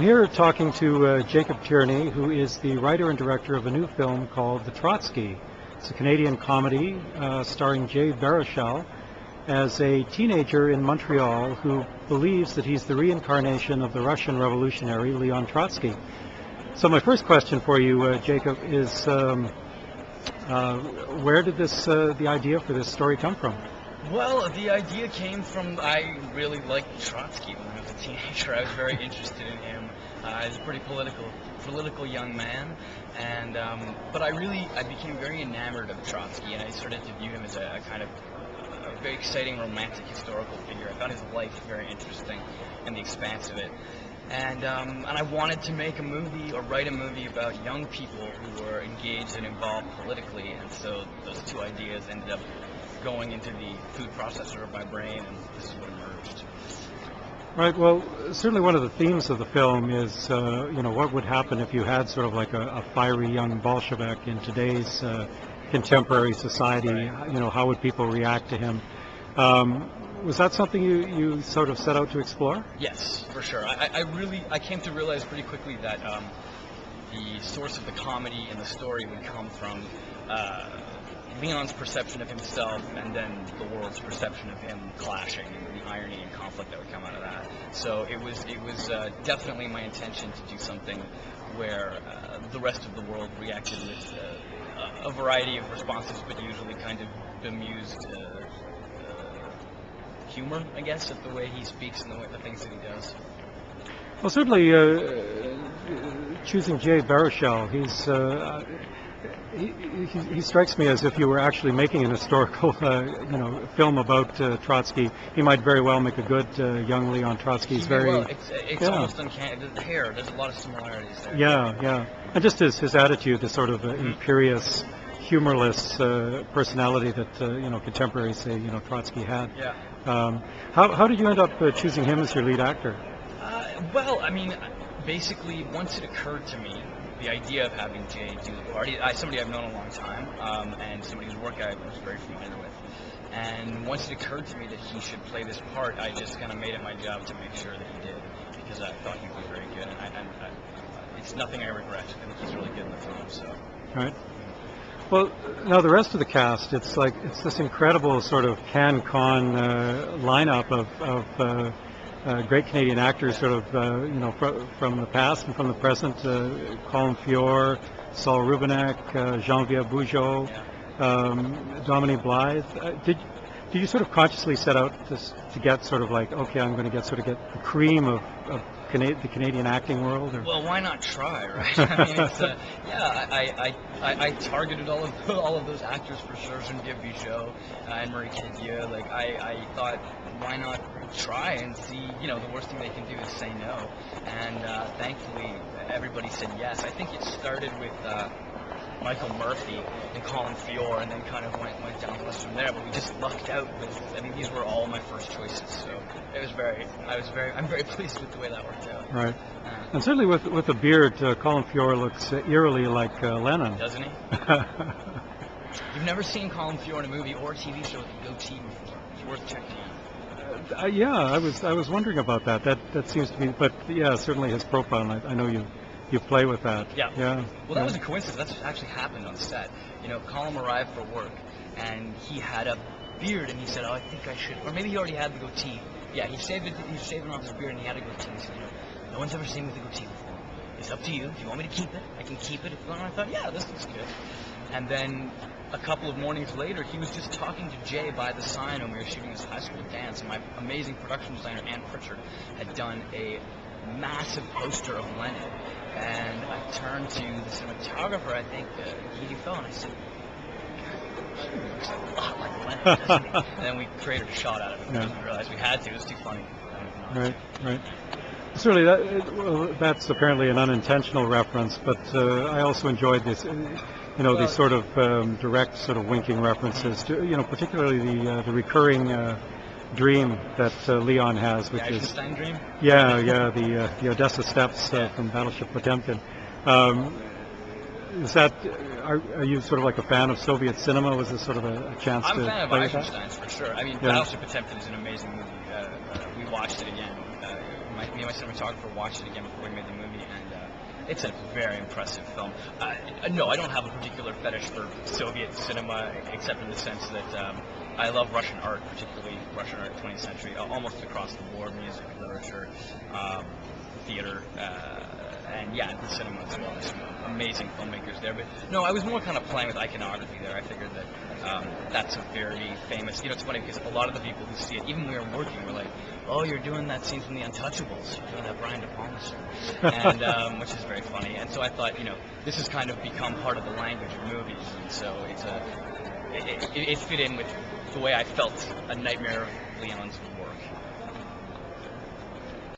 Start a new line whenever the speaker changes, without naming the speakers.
Here talking to Jacob Tierney, who is the writer and director of a new film called The Trotsky. It's a Canadian comedy starring Jay Baruchel as a teenager in Montreal who believes that he's the reincarnation of the Russian revolutionary Leon Trotsky. So my first question for you, Jacob, is where did the idea for this story come from?
Well, the idea came from, I really liked Trotsky when I was a teenager. I was very interested in him. He was a pretty political young man, and but I became very enamored of Trotsky, and I started to view him as a kind of a very exciting romantic historical figure. I found his life very interesting and the expanse of it. And I wanted to make a movie or write a movie about young people who were engaged and involved politically, and so those two ideas ended up going into the food processor of my brain, and this is what emerged.
Right. Well, certainly one of the themes of the film is, what would happen if you had sort of like a fiery young Bolshevik in today's contemporary society. Right. How would people react to him? Was that something you sort of set out to explore?
Yes, for sure. I came to realize pretty quickly that the source of the comedy and the story would come from Leon's perception of himself and then the world's perception of him clashing, and the irony and conflict that would come out of that. So it was definitely my intention to do something where the rest of the world reacted with a variety of responses, but usually kind of bemused humor, I guess, at the way he speaks and the things that he does.
Well, certainly choosing Jay Baruchel, he strikes me as if you were actually making an historical, film about Trotsky. He might very well make a good young Leon Trotsky. He's very.
Well, it's almost uncanny. The hair, there's a lot of similarities there.
Yeah, and just his attitude, the sort of imperious, humorless personality that contemporaries say Trotsky had.
Yeah.
How did you end up choosing him as your lead actor?
Well, I mean, basically, once it occurred to me, the idea of having Jay do the part, somebody I've known a long time, and somebody whose work I was very familiar with. And once it occurred to me that he should play this part, I just kind of made it my job to make sure that he did, because I thought he was very good, and it's nothing I regret. I think he's really good in the film, so.
Right. Well, now the rest of the cast, it's this incredible sort of can-con lineup of great Canadian actors, sort of from the past and from the present. Colin Feore, Saul Rubinek, Geneviève Bujold, Dominique Blythe. Did you sort of consciously set out to get sort of like, okay, I'm going to get the cream of the Canadian acting world? Or?
Well, why not try, right? I mean, it's, I targeted all of those actors for sure. Geneviève Bujold and Marie Cadieux. Like I thought, why not try and see? The worst thing they can do is say no. And thankfully, everybody said yes. I think it started with Michael Murphy and Colin Feore, and then kind of went down the list from there. But we just lucked out with. These were all my first choices, so I'm very pleased with the way that worked out.
Right, and certainly with the beard, Colin Feore looks eerily like Lennon.
Doesn't he? You've never seen Colin Feore in a movie or a TV show with a goatee before. It's worth checking out.
Yeah, I was wondering about that. That seems to be, but yeah, certainly his profile. And I know you play with that.
Yeah. Well, that was a coincidence. That's actually happened on set. Colin arrived for work, and he had a beard, and he said, "Oh, I think I should," or maybe he already had the goatee. Yeah, he was shaving off his beard, and he had a goatee. He said, "No one's ever seen me with a goatee before. It's up to you. If you want me to keep it, I can keep it. If not," I thought, yeah, this looks good. And then a couple of mornings later, he was just talking to Jay by the sign when we were shooting this high school dance, and my amazing production designer, Ann Pritchard, had done a massive poster of Lennon. And I turned to the cinematographer, I think, Edie Fell, and I said, "He looks a lot like Lennon, doesn't he?" And then we created a shot out of it because we realized we had to. It was too funny.
Right. Certainly, that's apparently an unintentional reference, but I also enjoyed this, these sort of direct sort of winking references to, particularly the recurring dream that Leon has, which
the Eisenstein dream?
The Odessa Steps from Battleship Potemkin. Are you sort of like a fan of Soviet cinema? Was this sort of a chance to play with that?
I'm a fan of Eisenstein's for sure. I mean, Battleship Potemkin is an amazing movie. We watched it again. me and my cinematographer watched it again before we made the movie, and it's a very impressive film. No, I don't have a particular fetish for Soviet cinema, except in the sense that I love Russian art, particularly Russian art 20th century, almost across the board, music, literature, theater, and yeah, the cinema as well. There's some amazing filmmakers there. But no, I was more kind of playing with iconography there. I figured that that's a very famous, it's funny because a lot of the people who see it, even when we were working, were like, oh, you're doing that scene from The Untouchables. You're doing that Brian De Palma scene. And, which is very funny. And so I thought, this has kind of become part of the language of movies. And so it fit in with the way I felt A Nightmare of Leon's would work.